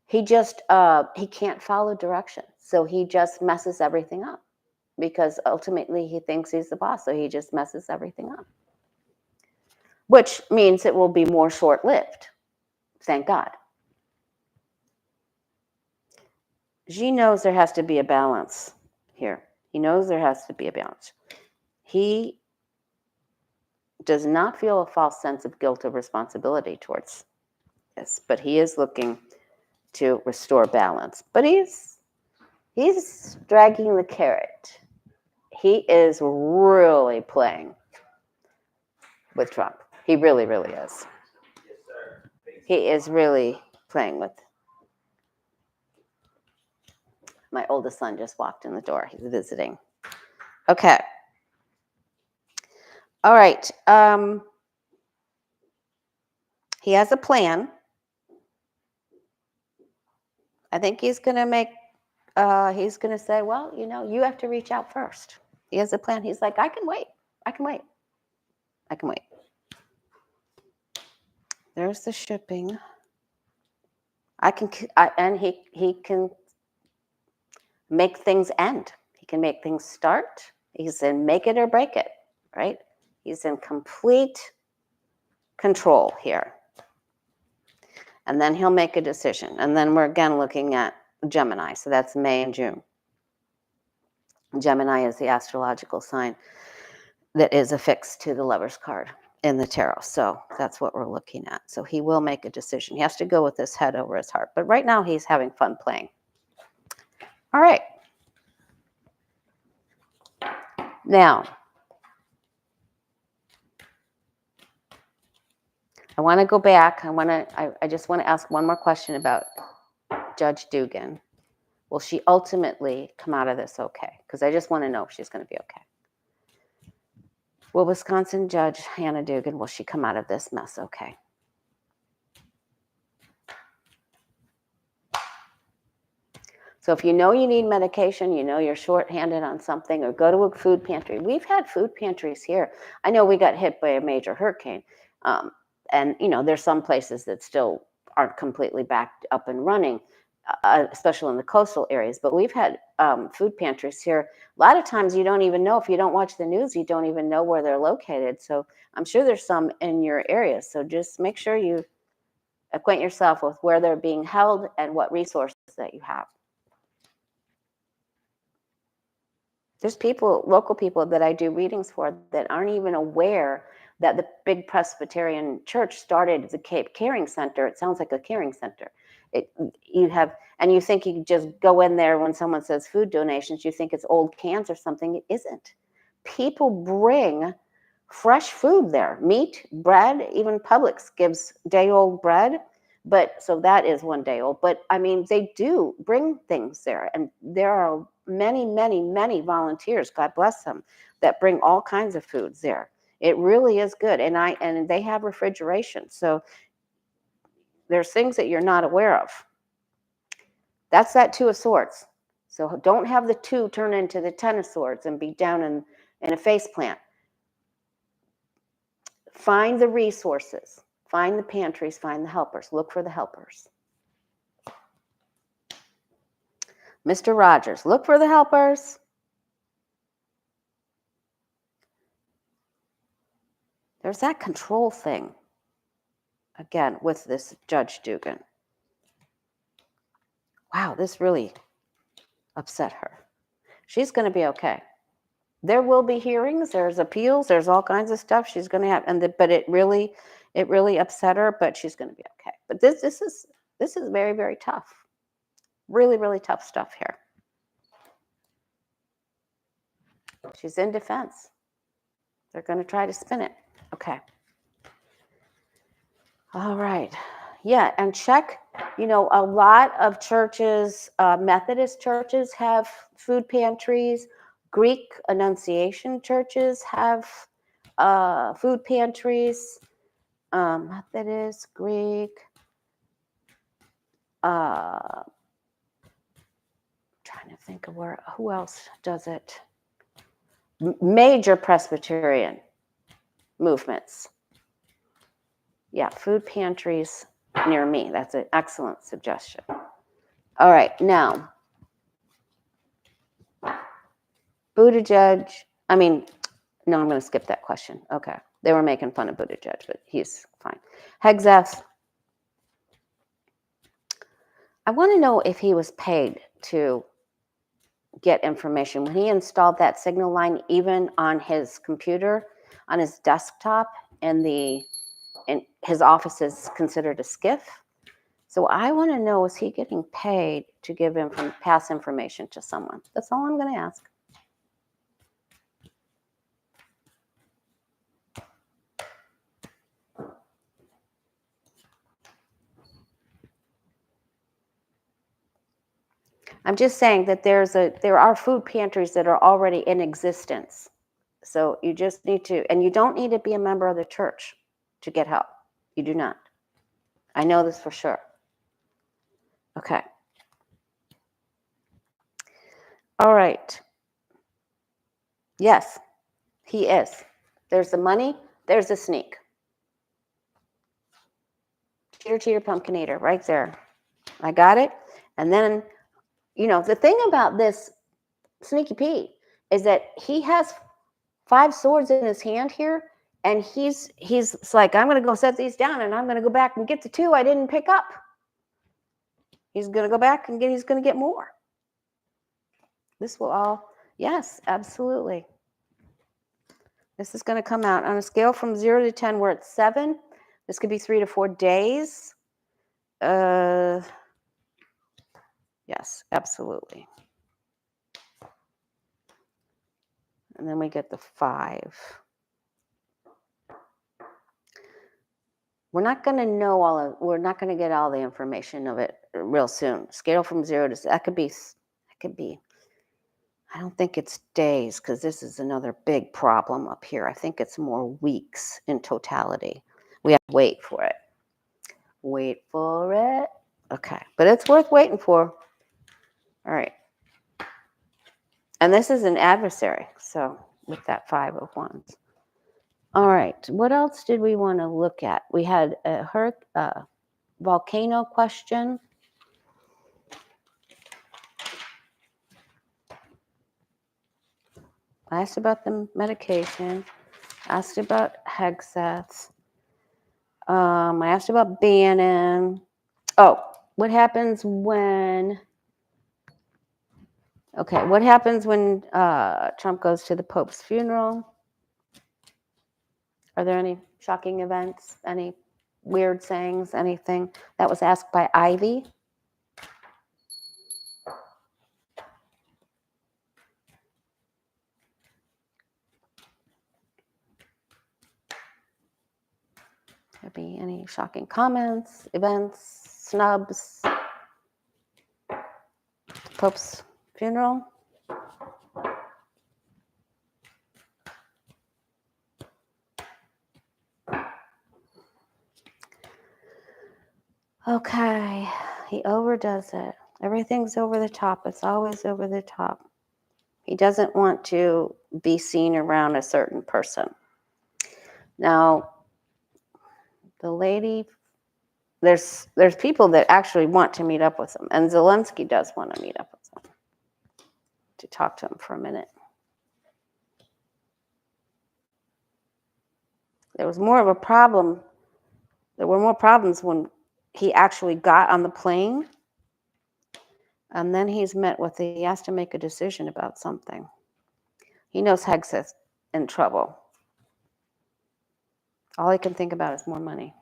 He can't follow direction. So he just messes everything up because ultimately he thinks he's the boss. So he just messes everything up, which means it will be more short-lived. Thank God. Xi knows there has to be a balance here. He knows there has to be a balance. He does not feel a false sense of guilt or responsibility towards this, but he is looking to restore balance. But he's dragging the carrot. He is really playing with Trump. He really, really is. He is really playing with. My oldest son just walked in the door. He's visiting. Okay. All right. He has a plan. I think he's going to say, well, you have to reach out first. He has a plan. He's like, I can wait. There's the shipping. And he can make things end. He can make things start. He can make it or break it, right? He's in complete control here. And then he'll make a decision. And then we're again looking at Gemini. So that's May and June. Gemini is the astrological sign that is affixed to the Lover's card in the tarot. So that's what we're looking at. So he will make a decision. He has to go with his head over his heart. But right now he's having fun playing. All right. Now, I want to go back. I just want to ask one more question about Judge Dugan. Will she ultimately come out of this okay? Because I just want to know if she's going to be okay. Will Wisconsin Judge Hannah Dugan, will she come out of this mess okay? So if you know you need medication, you know you're shorthanded on something, or go to a food pantry. We've had food pantries here. I know we got hit by a major hurricane. And, there's some places that still aren't completely backed up and running, especially in the coastal areas. But we've had food pantries here. A lot of times you don't even know, if you don't watch the news, you don't even know where they're located. So I'm sure there's some in your area. So just make sure you acquaint yourself with where they're being held and what resources that you have. There's people, local people that I do readings for, that aren't even aware that the big Presbyterian church started the Cape Caring Center. It sounds like a caring center. And you think you just go in there when someone says food donations, you think it's old cans or something. It isn't. People bring fresh food there, meat, bread. Even Publix gives day-old bread. But so that is one day old. But I mean, they do bring things there. And there are many, many, many volunteers, God bless them, that bring all kinds of foods there. It really is good. And they have refrigeration. So there's things that you're not aware of. That's that Two of Swords. So don't have the two turn into the Ten of Swords and be down in a face plant. Find the resources. Find the pantries, find the helpers. Look for the helpers. Mr. Rogers, look for the helpers. There's that control thing, again, with this Judge Dugan. Wow, this really upset her. She's going to be okay. There will be hearings, there's appeals, there's all kinds of stuff she's going to have. But it really upset her, but she's going to be okay. But this is very, very tough. Really, really tough stuff here. She's in defense. They're going to try to spin it. Okay. All right. Yeah, and check, a lot of churches, Methodist churches have food pantries. Greek Annunciation churches have food pantries. Methodist, Greek. Trying to think of who else does it. Major Presbyterian movements. Yeah, food pantries near me. That's an excellent suggestion. All right, now, Buttigieg. I'm going to skip that question. Okay, they were making fun of Buttigieg, but he's fine. Hegseth. I want to know if he was paid to get information. When he installed that signal line, even on his computer, on his desktop, and his office is considered a SCIF. So I want to know, is he getting paid to pass information to someone? That's all I'm going to ask. I'm just saying that there are food pantries that are already in existence. So you just need to, and you don't need to be a member of the church to get help. You do not. I know this for sure. Okay. All right. Yes, he is. There's the money. There's the sneak. Cheater, cheater, pumpkin eater, right there. I got it. And then, the thing about this Sneaky Pete is that he has 5 swords in his hand here, and he's like, I'm going to go set these down, and I'm going to go back and get the 2 I didn't pick up. He's going to go back and he's going to get more. This will all, yes, absolutely. This is going to come out on a scale from 0 to 10. We're at 7. This could be 3 to 4 days. Yes, absolutely. And then we get the 5. We're not going to know we're not going to get all the information of it real soon. Scale from 0 to, that could be, I don't think it's days, because this is another big problem up here. I think it's more weeks in totality. We have to wait for it. Wait for it. Okay, but it's worth waiting for. All right. And this is an adversary, so with that 5 of Wands. All right. What else did we want to look at? We had a volcano question. I asked about the medication. Asked about Hegseths. I asked about Bannon. Oh, what happens when... Okay, what happens when Trump goes to the Pope's funeral? Are there any shocking events? Any weird sayings? Anything? That was asked by Ivy. There be any shocking comments, events, snubs? Pope's funeral? Okay, he overdoes it. Everything's over the top. It's always over the top. He doesn't want to be seen around a certain person. Now, the lady, there's people that actually want to meet up with him, and Zelensky does want to meet up with him to talk to him for a minute. There was more of a problem. There were more problems when he actually got on the plane, and then he has to make a decision about something. He knows Hegseth's in trouble. All he can think about is more money.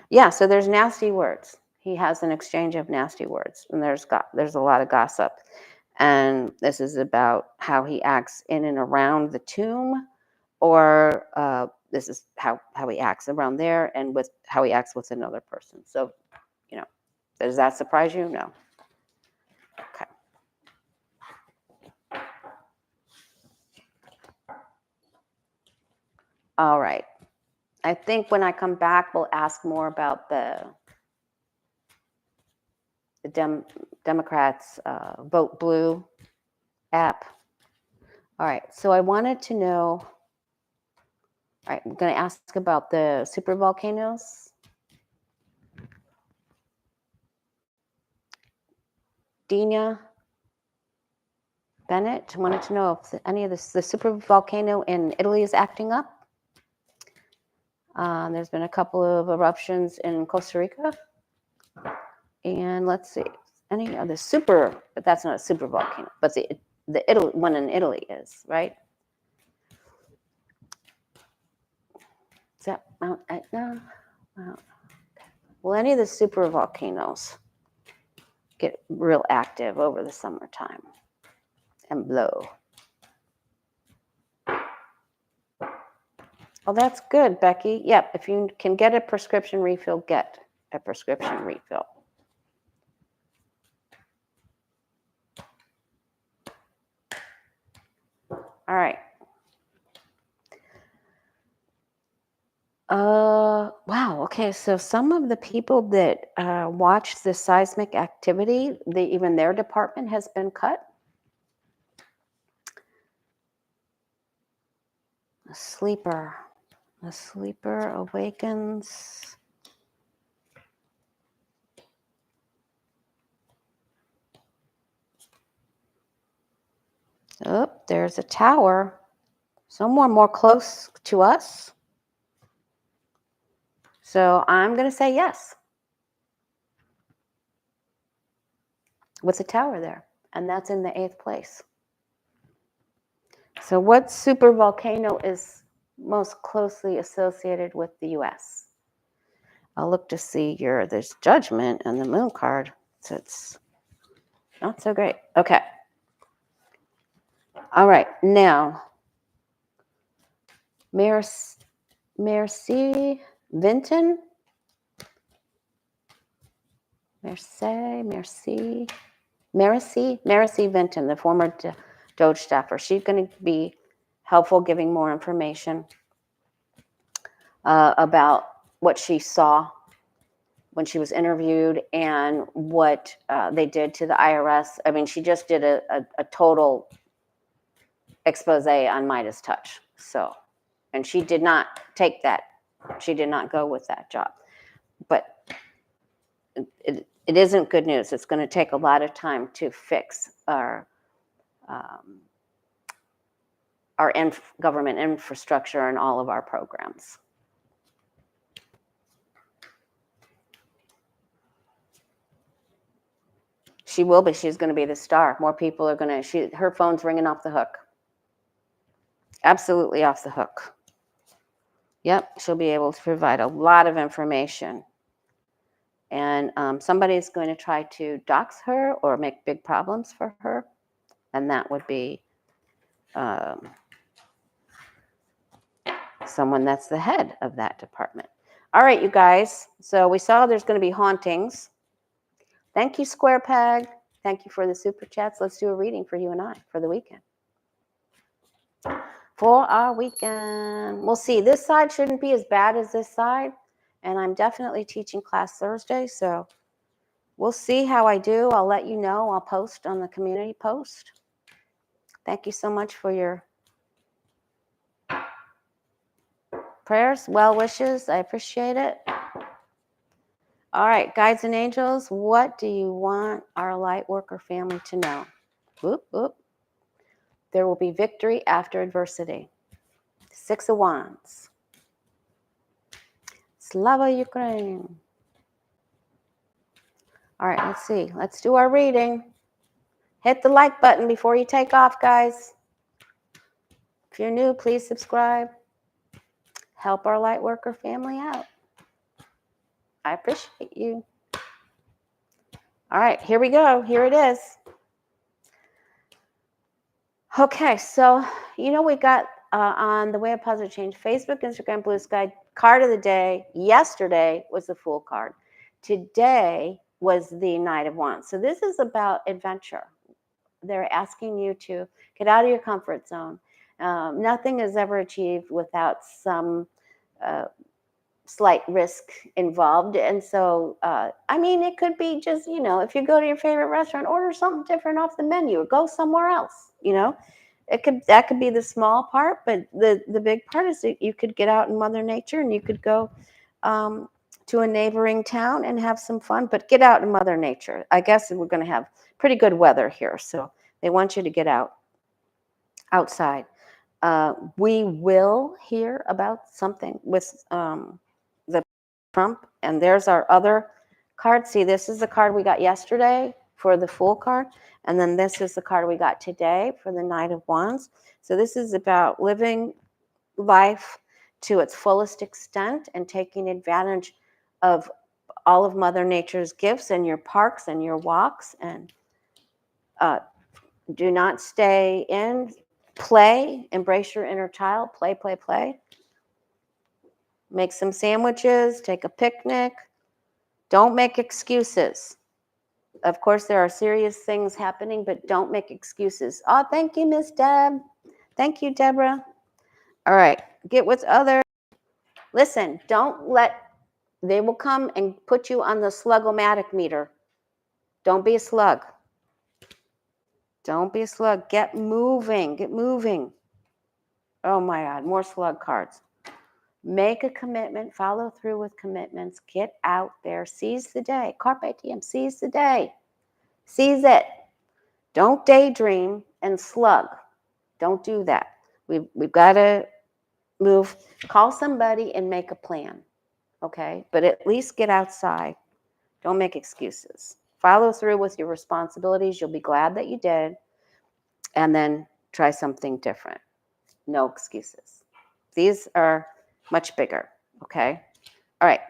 Yeah, so there's nasty words. He has an exchange of nasty words, and there's a lot of gossip. And this is about how he acts in and around the tomb, or this is how he acts around there, and with how he acts with another person. So, does that surprise you? No. Okay. All right. I think when I come back, we'll ask more about the Democrats' Vote Blue app. All right. So I wanted to know. All right, I'm going to ask about the super volcanoes. Dina Bennett wanted to know if any of the super volcano in Italy is acting up. There's been a couple of eruptions in Costa Rica. And let's see, any of the super, but that's not a super volcano, but the Italy one in Italy is, right? Is that Mount Etna? Will any of the super volcanoes get real active over the summertime and blow? Oh, that's good, Becky. Yep, if you can get a prescription refill, get a prescription refill. All right. Wow. Okay. So some of the people that watched the seismic activity, even their department has been cut. A sleeper awakens. Oh, there's a tower. Somewhere more close to us. So I'm going to say yes. With a tower there. And that's in the 8th place. So what super volcano is most closely associated with the U.S.? I'll look to see there's Judgment and the Moon card. So it's not so great. Okay. All right. Now, Mercy Vinton. Mercy Vinton, the former DOGE staffer. She's going to be helpful giving more information about what she saw when she was interviewed and what they did to the IRS. I mean, she just did a total expose on Midas Touch. So, and she did not take that. She did not go with that job. But it isn't good news. It's going to take a lot of time to fix our government infrastructure and all of our programs. She will be. She's going to be the star. More people are going to. Her phone's ringing off the hook. Absolutely off the hook. Yep, she'll be able to provide a lot of information. And somebody's going to try to dox her or make big problems for her. And that would be someone that's the head of that department. All right, you guys. So we saw there's going to be hauntings. Thank you, Square Peg. Thank you for the super chats. Let's do a reading for you and I for the weekend. For our weekend. We'll see. This side shouldn't be as bad as this side. And I'm definitely teaching class Thursday. So we'll see how I do. I'll let you know. I'll post on the community post. Thank you so much for your prayers, well wishes. I appreciate it. All right, guides and angels, what do you want our light worker family to know? Whoop, whoop. There will be victory after adversity. 6 of Wands. Slava Ukraine. All right, let's see. Let's do our reading. Hit the like button before you take off, guys. If you're new, please subscribe. Help our light worker family out. I appreciate you. All right, here we go. Here it is. Okay, so we got on the Way of Positive Change, Facebook, Instagram, Blue Sky, card of the day. Yesterday was the Fool card. Today was the Knight of Wands. So this is about adventure. They're asking you to get out of your comfort zone. Nothing is ever achieved without some slight risk involved. And so, it could be just, if you go to your favorite restaurant, order something different off the menu or go somewhere else, that could be the small part, but the big part is that you could get out in Mother Nature and you could go to a neighboring town and have some fun, but get out in Mother Nature. I guess we're going to have pretty good weather here. So they want you to get outside. We will hear about something with the Trump, and there's our other card. See, this is the card we got yesterday for the Fool card, and then this is the card we got today for the Knight of Wands. So this is about living life to its fullest extent and taking advantage of all of Mother Nature's gifts and your parks and your walks, and do not stay in. Play, embrace your inner child, play, play, play. Make some sandwiches, take a picnic. Don't make excuses. Of course, there are serious things happening, but don't make excuses. Oh, thank you, Miss Deb. Thank you, Deborah. All right, get with others. Listen, they will come and put you on the slug-o-matic meter. Don't be a slug. Don't be a slug. Get moving. Get moving. Oh my God, more slug cards. Make a commitment. Follow through with commitments. Get out there. Seize the day. Carpe diem. Seize the day. Seize it. Don't daydream and slug. Don't do that. We've got to move. Call somebody and make a plan. Okay? But at least get outside. Don't make excuses. Follow through with your responsibilities. You'll be glad that you did. And then try something different. No excuses. These are much bigger. Okay? All right.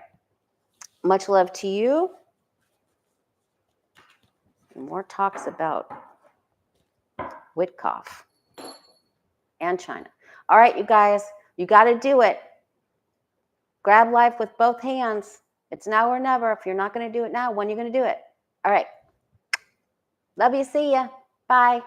Much love to you. More talks about Witoff and China. All right, you guys. You got to do it. Grab life with both hands. It's now or never. If you're not going to do it now, when are you going to do it? All right. Love you. See ya. Bye.